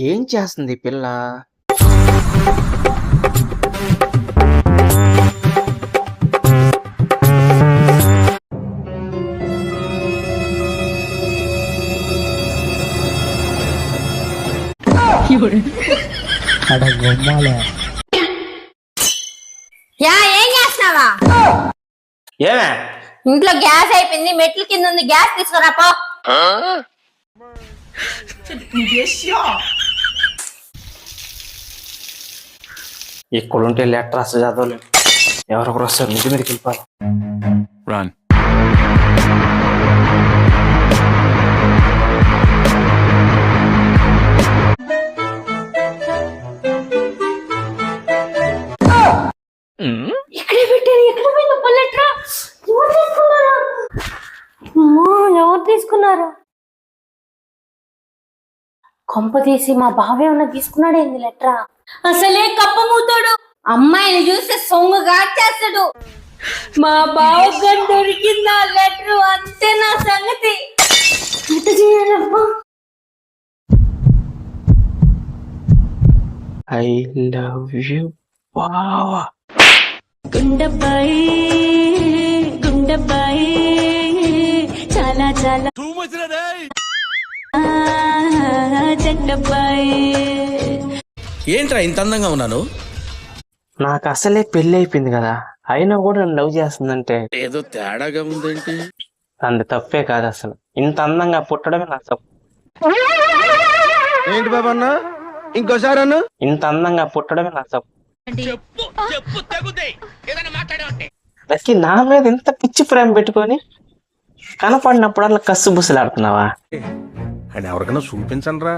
ఏం చేస్తుంది ఈ పిల్ల? ఏం చేస్తున్నావా? ఏమే ఇంట్లో గ్యాస్ అయిపోయింది, మెట్ల కింద ఉంది, గ్యాస్ తీసుకురా పో. ఇక్కడుంటే లెటర్ అసలు చదవలేదు. ఎవరొకరు వస్తారు, ఇంటి మీదకి వెళ్ళిపోవాలి. Run. ఇక్కడే పెట్టారు, ఎక్కడ పోయింది లెటర్? ఎవరు తీసుకున్నారా? ఎవరు తీసుకున్నారు? కొంప తీసి మా బావ ఏమన్నా తీసుకున్నాడు ఏంది లెటరా? అసలే కప్పమూతాడు, అమ్మాయిని చూస్తే సొంగు కాచేస్తాడు. మా బావ గారు దొరికిందా లెటర్, అంతే నా సంగతి. ఎట్ట చేయాలబ్బా? ఐ లవ్ యూ బావా. గుండెబాయి గుండెబాయి చాలా చాలా చెడ్డబాయి. ఏంట్రా ఇంత అందంగా ఉన్నాను? నాకు అసలే పెళ్లి అయిపోయింది కదా, అయినా కూడా నన్ను లవ్ చేస్తుందంటే ఏదో తేడాగా ఉందేంటి? అంత తప్పే కాదు అసలు. ఇంత అందంగా పుట్టడమే నా తప్పు. ఏంటి బాబా అన్న, ఇంకోసారి అన్న. ఇంత అందంగా పుట్టడమే నా తప్పు. లక్కి నా మీద ఇంత పిచ్చి ప్రేమ పెట్టుకొని కనపడినప్పుడల్లా కస్సు బుసలాడుతున్నావా? అని ఎవరికైనా చూపించండి రా.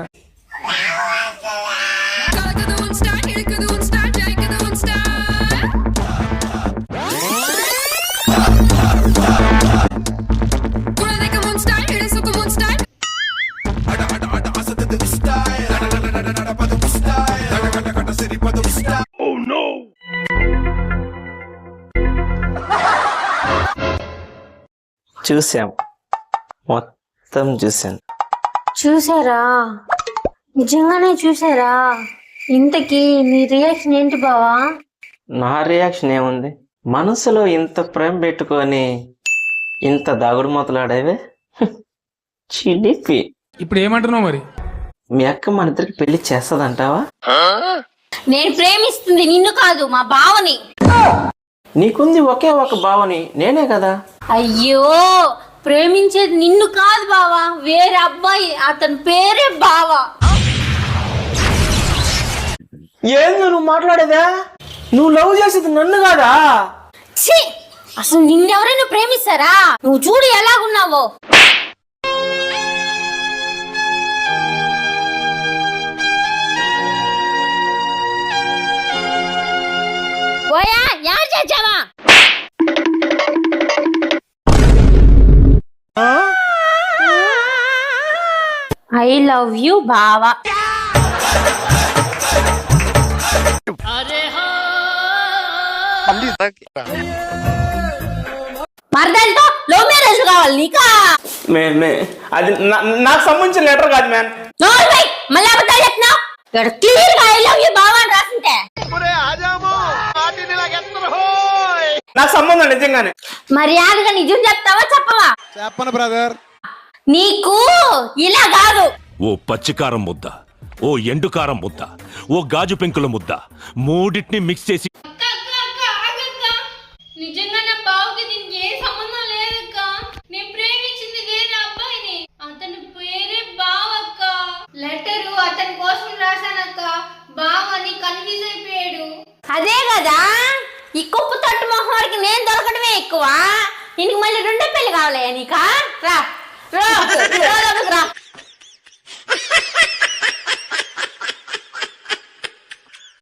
చూసాం, మొత్తం చూసాను. చూసారా? నిజంగానే చూసారా? ఇంతకీ నీ రియాక్షన్ ఏంటి బావా? నా రియాక్షన్ ఏముంది? మనసులో ఇంత ప్రేమ పెట్టుకొని ఇంత దాగుడు మొదలాడేవే చిలిపి. ఇప్పుడు ఏమంటున్నావు మరి? మీ అక్క మన ఇద్దరికి పెళ్లి చేస్తదంటావా? నేను ప్రేమిస్తుంది నిన్ను కాదు, మా బావని. నీకుంది ఒకే ఒక బావని, నేనే కదా. అయ్యో, ప్రేమించేది నిన్ను కాదు బావా, వేరే అబ్బాయి, అతని పేరే బావా. ఏంది నువ్వు మాట్లాడేదా? నువ్వు లవ్ చేసేది నన్ను కాదా? ఛీ, అసలు నిన్నెవరైనా ప్రేమిస్తారా? నువ్వు చూడు ఎలాగున్నావో. ఓయా, యార్ చేచావా? ఐ లవ్ యూ బావా. మరదలతో లవ్ మ్యారేజ్ కావాలి నీకా? అది నాకు సంబంధించిన లెటర్ కాదు మ్యాన్. మళ్ళీ అబద్ధాలు చెప్తున్నావు. ఇక్కడ క్లియర్ గా ఐ లవ్ యూ బావా అని రాసింటే నాకు సంబంధం నిజంగానే. మర్యాదగా నిజం చెప్తావా చెప్పవా? చెప్పను బ్రదర్. నీకు ఇలా కాదు. ఓ పచ్చికారం ముద్ద, ఓ ఎండుకారం ముద్ద, ఓ గాజు పెంకుల ముద్ద, మూడింటిని మిక్స్ చేసి. నిజంగా నా బావకి దీనికి ఏ సంబంధం లేదక్క. నేను ప్రేమించింది వేరే అబ్బాయిని, అతని పేరే బావక్క. లెటరు అతని కోసం రాశానక్క. బావని కన్ఫ్యూజ్ అయిపోయాడు. అదే కదా, ఈ కుప్పు తట్టు మొహం వరకు నేను దొరకడమే ఎక్కువ. దీనికి మళ్ళీ రెండో పెళ్లి కావాలి నీకా? రా రా రా.